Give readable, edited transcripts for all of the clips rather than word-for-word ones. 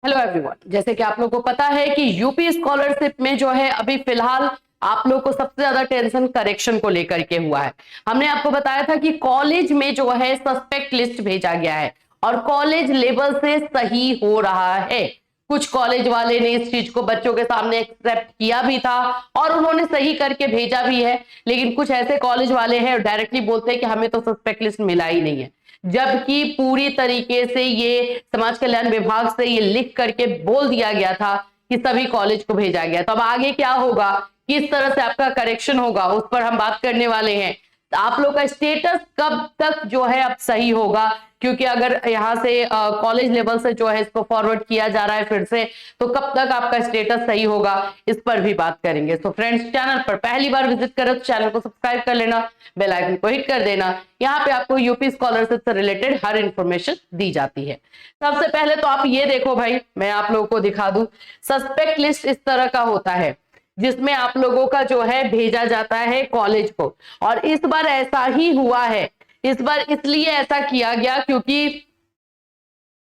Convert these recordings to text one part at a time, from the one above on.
Hello everyone, जैसे कि आप लोगों को पता है कि यूपी स्कॉलरशिप में जो है अभी फिलहाल आप लोग को सबसे ज्यादा टेंशन करेक्शन को लेकर के हुआ है। हमने आपको बताया था कि कॉलेज में जो है सस्पेक्ट लिस्ट भेजा गया है और कॉलेज लेवल से सही हो रहा है। कुछ कॉलेज वाले ने इस चीज को बच्चों के सामने एक्सेप्ट किया भी था और उन्होंने सही करके भेजा भी है, लेकिन कुछ ऐसे कॉलेज वाले हैं डायरेक्टली बोलते हैं कि हमें तो सस्पेक्ट लिस्ट मिला ही नहीं है, जबकि पूरी तरीके से ये समाज कल्याण विभाग से ये लिख करके बोल दिया गया था कि सभी कॉलेज को भेजा गया। तो अब आगे क्या होगा, किस तरह से आपका करेक्शन होगा, उस पर हम बात करने वाले हैं। तो आप लोग का स्टेटस कब तक जो है अब सही होगा, क्योंकि अगर यहाँ से कॉलेज लेवल से जो है इसको फॉरवर्ड किया जा रहा है फिर से, तो कब तक आपका स्टेटस सही होगा, इस पर भी बात करेंगे। तो फ्रेंड्स, चैनल पर पहली बार विजिट करें तो चैनल को सब्सक्राइब कर लेना, बेल आइकन को हिट कर देना। यहाँ पे आपको यूपी स्कॉलरशिप से रिलेटेड हर इंफॉर्मेशन दी जाती है। सबसे पहले तो आप ये देखो भाई, मैं आप लोगों को दिखा दूं, सस्पेक्ट लिस्ट इस तरह का होता है जिसमें आप लोगों का जो है भेजा जाता है कॉलेज को। और इस बार ऐसा ही हुआ है। इस बार इसलिए ऐसा किया गया क्योंकि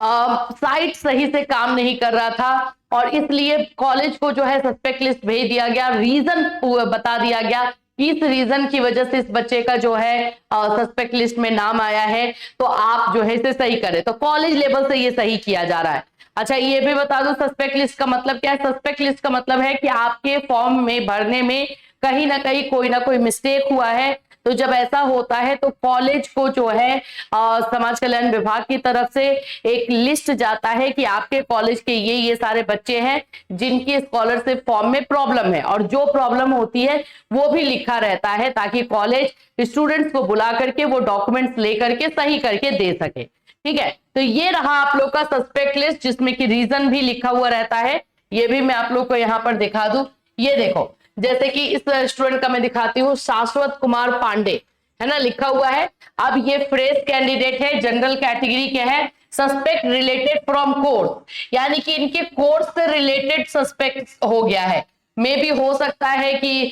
साइट सही से काम नहीं कर रहा था और इसलिए कॉलेज को जो है सस्पेक्ट लिस्ट भेज दिया गया। रीजन बता दिया गया, किस रीजन की वजह से इस बच्चे का जो है सस्पेक्ट लिस्ट में नाम आया है, तो आप जो है इसे सही करें। तो कॉलेज लेवल से ये सही किया जा रहा है। अच्छा, ये भी बता दो सस्पेक्ट लिस्ट का मतलब क्या है। सस्पेक्ट लिस्ट का मतलब है कि आपके फॉर्म में भरने में कहीं ना कहीं कोई ना कोई मिस्टेक हुआ है। तो जब ऐसा होता है तो कॉलेज को जो है समाज कल्याण विभाग की तरफ से एक लिस्ट जाता है कि आपके कॉलेज के ये सारे बच्चे हैं जिनकी स्कॉलरशिप फॉर्म में प्रॉब्लम है, और जो प्रॉब्लम होती है वो भी लिखा रहता है ताकि कॉलेज स्टूडेंट्स को बुला करके वो डॉक्यूमेंट्स लेकर के सही करके दे सके। ठीक है, तो ये रहा आप लोग का सस्पेक्ट लिस्ट जिसमें कि रीजन भी लिखा हुआ रहता है। ये भी मैं आप लोग को यहाँ पर दिखा दूं। ये देखो, जैसे कि इस स्टूडेंट का मैं दिखाती हूँ, शाश्वत कुमार पांडे, है ना, लिखा हुआ है। अब ये फ्रेश कैंडिडेट है, जनरल कैटेगरी के हैं, सस्पेक्ट रिलेटेड फ्रॉम कोर्स, यानी कि इनके कोर्स से रिलेटेड सस्पेक्ट हो गया है। मे भी हो सकता है कि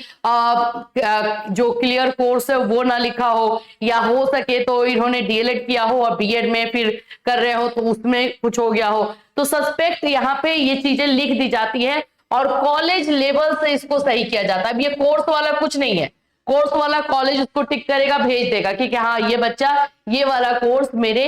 जो क्लियर कोर्स है वो ना लिखा हो, या हो सके तो इन्होंने डीएलएड किया हो और बीएड में फिर कर रहे हो तो उसमें कुछ हो गया हो। तो सस्पेक्ट यहाँ पे ये चीजें लिख दी जाती है और कॉलेज लेवल से इसको सही किया जाता है। अब ये कोर्स वाला कुछ नहीं है, कोर्स वाला कॉलेज उसको टिक करेगा, भेज देगा कि हाँ ये बच्चा ये वाला कोर्स मेरे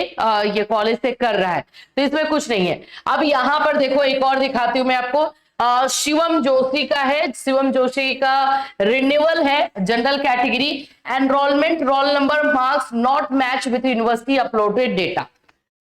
ये कॉलेज से कर रहा है, तो इसमें कुछ नहीं है। अब यहाँ पर देखो, एक और दिखाती हूँ मैं आपको। शिवम जोशी का है, शिवम जोशी का रिन्यूअल है, general category, enrolment roll number marks not match with university uploaded data.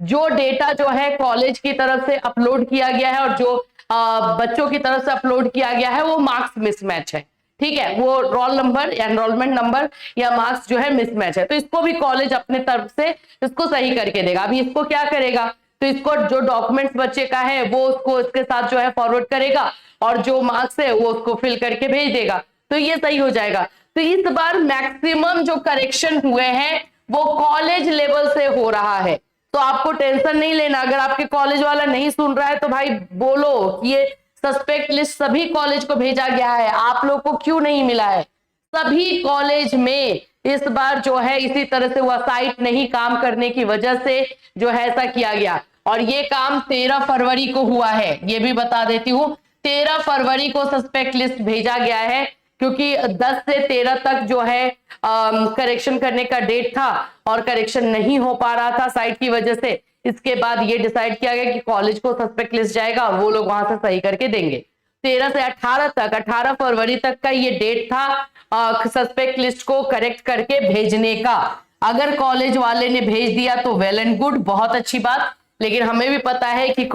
जो डेटा जो है कॉलेज की तरफ से अपलोड किया गया है और जो बच्चों की तरफ से अपलोड किया गया है वो मार्क्स मिसमैच है। ठीक है, वो रोल नंबर या एनरोलमेंट नंबर या मार्क्स जो है मिसमैच है, तो इसको भी कॉलेज अपने तरफ से इसको सही करके देगा। अभी इसको क्या करेगा, तो इसको जो डॉक्यूमेंट्स बच्चे का है वो उसको इसके साथ जो है फॉरवर्ड करेगा और जो मार्क्स है वो उसको फिल करके भेज देगा, तो ये सही हो जाएगा। तो इस बार मैक्सिमम जो करेक्शन हुए हैं वो कॉलेज लेवल से हो रहा है, तो आपको टेंशन नहीं लेना। अगर आपके कॉलेज वाला नहीं सुन रहा है तो भाई बोलो कि ये सस्पेक्ट लिस्ट सभी कॉलेज को भेजा गया है, आप लोग को क्यों नहीं मिला है। सभी कॉलेज में इस बार जो है इसी तरह से हुआ, साइट नहीं काम करने की वजह से जो है ऐसा किया गया। और ये काम 13 फरवरी को हुआ है, ये भी बता देती हूँ, 13 फरवरी को सस्पेक्ट लिस्ट भेजा गया है, क्योंकि 10 से 13 तक जो है करेक्शन करने का डेट था और करेक्शन नहीं हो पा रहा था साइट की वजह से। इसके बाद ये डिसाइड किया गया कि कॉलेज को सस्पेक्ट लिस्ट जाएगा और वो लोग वहां से सही करके देंगे। 13 से 18 तक, 18 फरवरी तक का ये डेट था सस्पेक्ट लिस्ट को करेक्ट करके भेजने का। अगर कॉलेज वाले ने भेज दिया तो वेल एंड गुड, बहुत अच्छी बात, लेकिन हमें भी पता है कि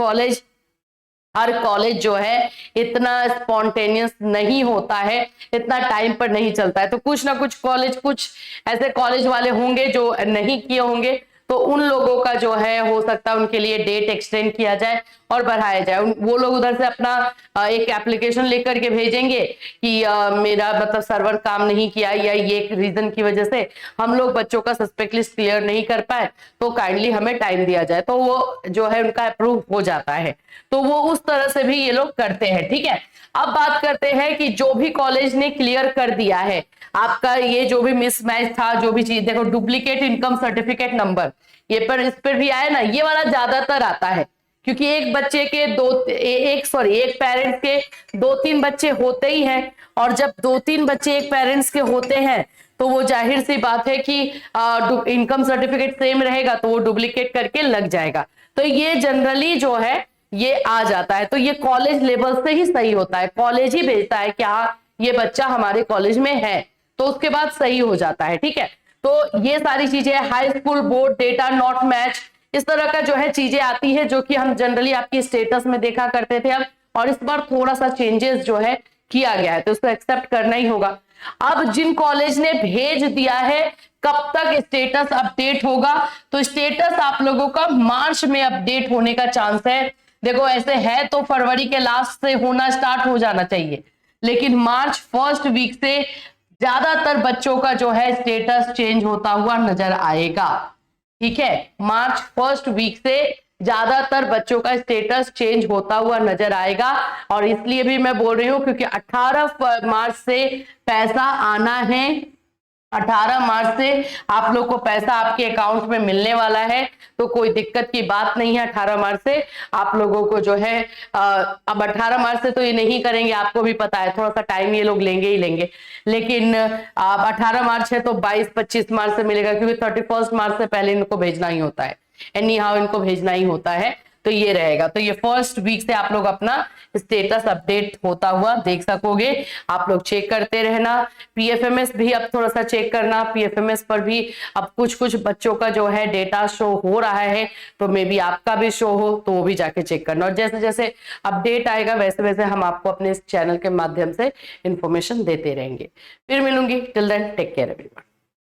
हर कॉलेज जो है इतना स्पॉन्टेनियस नहीं होता है, इतना टाइम पर नहीं चलता है। तो कुछ ना कुछ कॉलेज, कुछ ऐसे कॉलेज वाले होंगे जो नहीं किए होंगे, तो उन लोगों का जो है हो सकता है उनके लिए डेट एक्सटेंड किया जाए और बढ़ाया जाए। वो लोग उधर से अपना एक एप्लीकेशन लेकर के भेजेंगे कि मेरा मतलब सर्वर काम नहीं किया या ये एक रीजन की वजह से हम लोग बच्चों का सस्पेक्ट लिस्ट क्लियर नहीं कर पाए, तो काइंडली हमें टाइम दिया जाए, तो वो जो है उनका अप्रूव हो जाता है। तो वो उस तरह से भी ये लोग करते हैं। ठीक है, अब बात करते हैं कि जो भी कॉलेज ने क्लियर कर दिया है आपका ये जो भी मिसमैच था, जो भी चीज, देखो डुप्लीकेट इनकम सर्टिफिकेट नंबर, ये पर इस पर भी आया ना, ये वाला ज्यादातर आता है क्योंकि एक बच्चे के एक पेरेंट्स के 2-3 बच्चे होते ही हैं, और जब 2-3 बच्चे एक पेरेंट्स के होते हैं तो वो जाहिर सी बात है कि इनकम सर्टिफिकेट सेम रहेगा तो वो डुप्लीकेट करके लग जाएगा। तो ये जनरली जो है ये आ जाता है, तो ये कॉलेज लेवल से ही सही होता है, कॉलेज ही भेजता है कि हाँ ये बच्चा हमारे कॉलेज में है, तो उसके बाद सही हो जाता है। ठीक है, तो ये सारी चीजें, high school board data not match, इस तरह का जो है चीजें आती है जो कि हम जनरली आपकी स्टेटस में देखा करते थे अब, और इस बार थोड़ा सा चेंजेस जो है किया गया है, तो इसको एक्सेप्ट करना ही होगा। अब जिन कॉलेज ने भेज दिया है, कब तक स्टेटस अपडेट होगा? तो स्टेटस आप लोगों का मार्च में अपडेट होने का चांस है। देखो ऐसे है तो फरवरी के लास्ट से होना स्टार्ट हो जाना चाहिए, लेकिन मार्च फर्स्ट वीक से ज्यादातर बच्चों का जो है स्टेटस चेंज होता हुआ नजर आएगा। ठीक है, मार्च फर्स्ट वीक से ज्यादातर बच्चों का स्टेटस चेंज होता हुआ नजर आएगा, और इसलिए भी मैं बोल रही हूं क्योंकि 18 मार्च से पैसा आना है। 18 मार्च से आप लोग को पैसा आपके अकाउंट में मिलने वाला है, तो कोई दिक्कत की बात नहीं है। 18 मार्च से आप लोगों को जो है अब 18 मार्च से तो ये नहीं करेंगे, आपको भी पता है, थोड़ा सा टाइम ये लोग लेंगे ही लेंगे, लेकिन अब 18 मार्च है तो 22-25 मार्च से मिलेगा, क्योंकि 31 मार्च से पहले इनको भेजना ही होता है, एनी हाउ इनको भेजना ही होता है। तो ये रहेगा, तो ये फर्स्ट वीक से आप लोग अपना स्टेटस अपडेट होता हुआ देख सकोगे। आप लोग चेक करते रहना। पीएफएमएस भी अब थोड़ा सा चेक करना, पीएफएमएस पर भी अब कुछ कुछ बच्चों का जो है डेटा शो हो रहा है, तो मे बी आपका भी शो हो, तो वो भी जाके चेक करना, और जैसे जैसे अपडेट आएगा वैसे वैसे हम आपको अपने इस चैनल के माध्यम से इंफॉर्मेशन देते रहेंगे। फिर मिलूंगी, till then take care everyone.